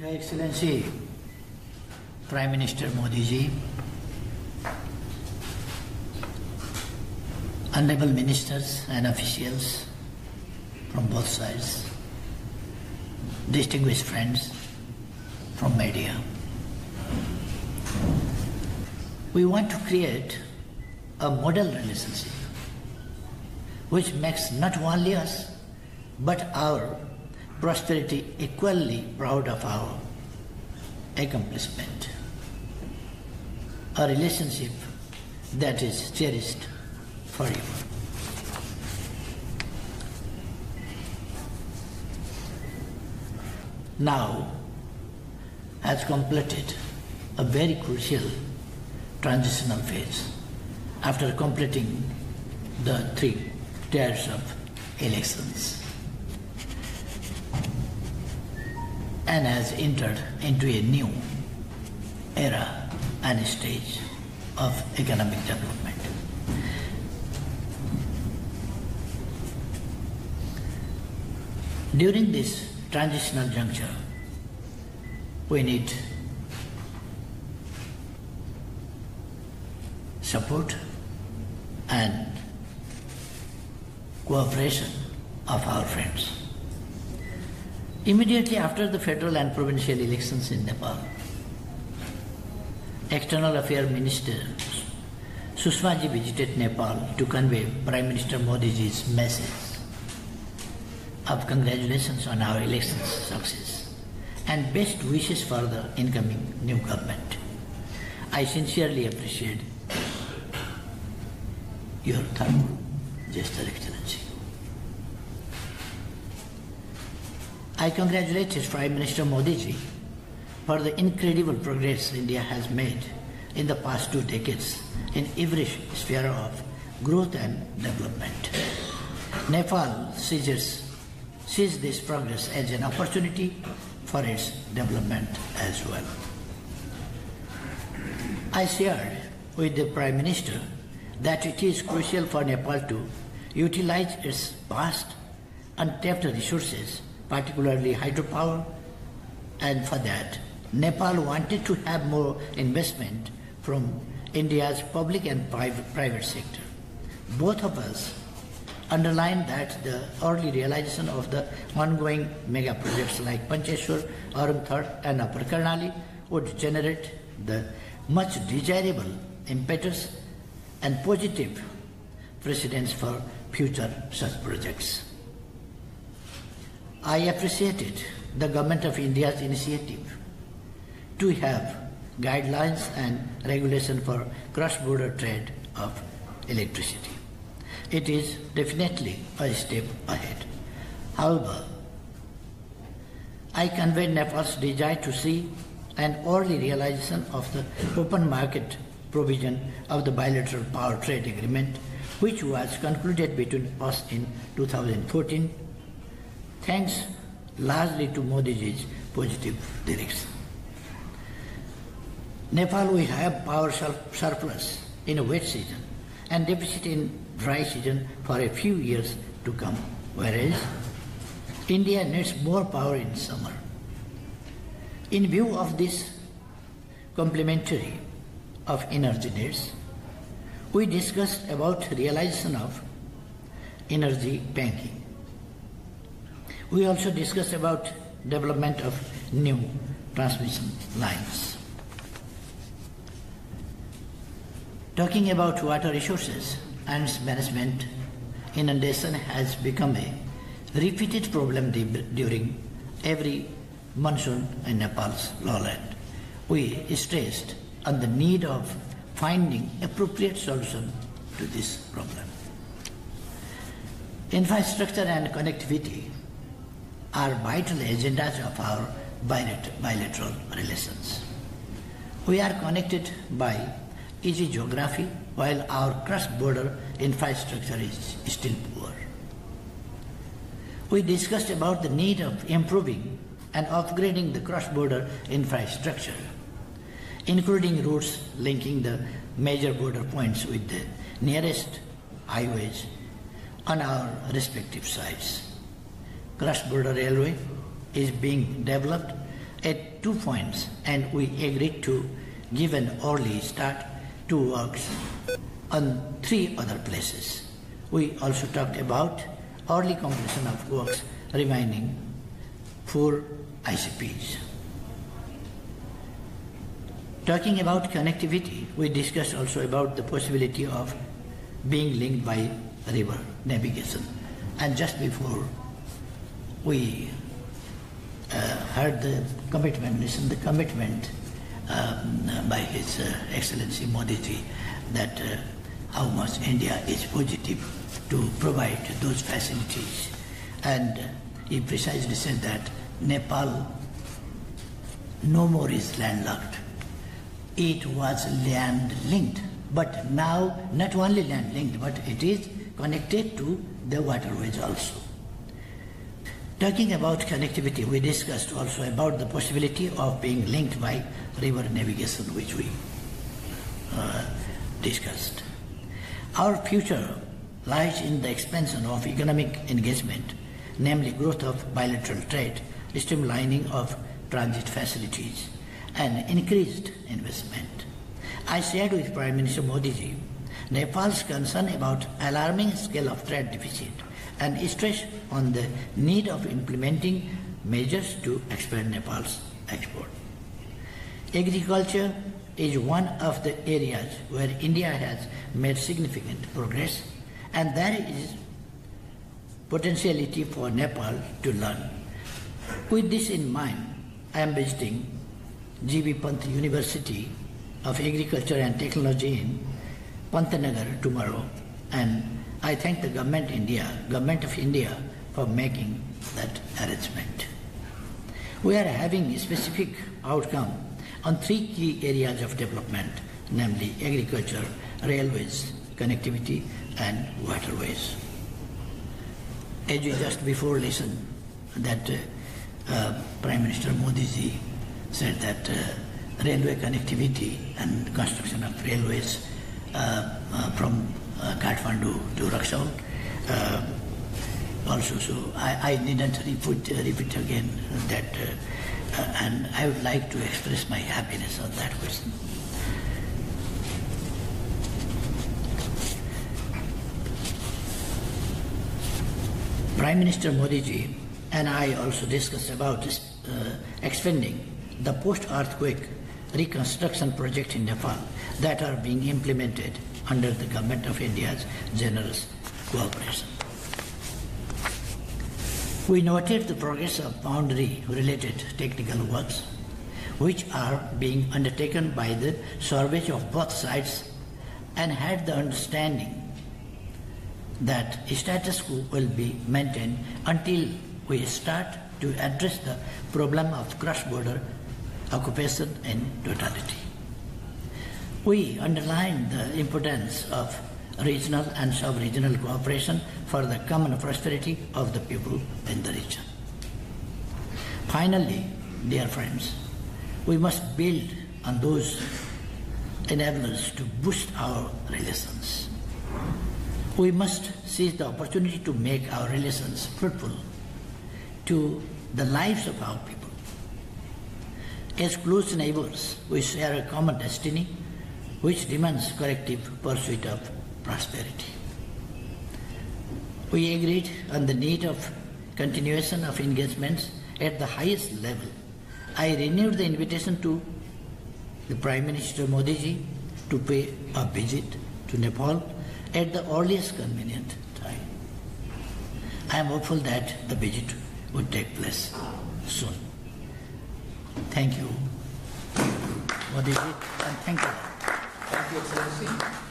Your Excellency, Prime Minister Modi ji, honorable ministers and officials from both sides, distinguished friends from media. We want to create a model relationship which makes not only us but our prosperity equally proud of our accomplishment. A relationship that is cherished forever. Now has completed a very crucial transitional phase after completing the 3 tiers of elections, and has entered into a new era and stage of economic development. During this transitional juncture, we need support and cooperation of our friends. Immediately after the federal and provincial elections in Nepal, External Affairs Minister Sushma ji visited Nepal to convey Prime Minister Modi ji's message of congratulations on our elections success and best wishes for the incoming new government. I sincerely appreciate your thoughtful gesture, Excellency. I congratulate Prime Minister Modi ji for the incredible progress India has made in the past 2 decades in every sphere of growth and development. Nepal sees this progress as an opportunity for its development as well. I shared with the Prime Minister that it is crucial for Nepal to utilize its vast untapped resources, particularly hydropower, and for that, Nepal wanted to have more investment from India's public and private sector. Both of us underlined that the early realization of the ongoing mega projects like Pancheshwar, Arumthar, and Upper Karnali would generate the much desirable impetus and positive precedents for future such projects. I appreciated the Government of India's initiative to have guidelines and regulation for cross-border trade of electricity. It is definitely a step ahead. However, I conveyed Nepal's desire to see an early realization of the open market provision of the bilateral power trade agreement, which was concluded between us in 2014, thanks largely to Modi ji's positive direction. Nepal will have power surplus in a wet season and deficit in dry season for a few years to come, whereas India needs more power in summer. In view of this complementary of energy needs, we discussed about realization of energy banking. We also discussed about development of new transmission lines. Talking about water resources and its management, inundation has become a repeated problem during every monsoon in Nepal's lowland. We stressed on the need of finding appropriate solution to this problem. Infrastructure and connectivity are vital agendas of our bilateral relations. We are connected by easy geography, while our cross-border infrastructure is still poor. We discussed about the need of improving and upgrading the cross-border infrastructure, including routes linking the major border points with the nearest highways on our respective sides. Cross-border railway is being developed at 2 points, and we agreed to give an early start to works on 3 other places. We also talked about early completion of works remaining 4 ICPs. Talking about connectivity, we discussed also about the possibility of being linked by river navigation. And just before we heard the commitment, listened the commitment by His Excellency Modi ji that how much India is positive to provide those facilities. And he precisely said that Nepal no more is landlocked. It was land linked, but now not only land linked, but it is connected to the waterways also. Talking about connectivity, we discussed also about the possibility of being linked by river navigation, which we discussed. Our future lies in the expansion of economic engagement, namely growth of bilateral trade, streamlining of transit facilities, and increased investment. I shared with Prime Minister Modi ji Nepal's concern about alarming scale of trade deficit and stress on the need of implementing measures to expand Nepal's export. Agriculture is one of the areas where India has made significant progress, and there is potentiality for Nepal to learn. With this in mind, I am visiting G.B. Pant University of Agriculture and Technology in Pantnagar tomorrow, and I thank the Government of India for making that arrangement. We are having a specific outcome on 3 key areas of development, namely agriculture, railways, connectivity, and waterways. As we just before listened, that Prime Minister Modi ji said that railway connectivity and construction of railways from Kathmandu to Raxaul also. So I didn't repeat again that, and I would like to express my happiness on that question. Prime Minister Modi ji and I also discussed about expanding the post-earthquake reconstruction project in Nepal that are being implemented under the Government of India's generous cooperation. We noted the progress of boundary-related technical works which are being undertaken by the surveys of both sides, and had the understanding that status quo will be maintained until we start to address the problem of cross-border occupation in totality. We underlined the importance of regional and sub-regional cooperation for the common prosperity of the people in the region. Finally, dear friends, we must build on those enablers to boost our relations. We must seize the opportunity to make our relations fruitful to the lives of our people. As close neighbors, we share a common destiny which demands collective pursuit of prosperity. We agreed on the need of continuation of engagements at the highest level. I renewed the invitation to the Prime Minister Modi ji to pay a visit to Nepal at the earliest convenient time. I am hopeful that the visit would take place soon. Thank you, Modi ji, and thank you. Thank you, Excellency.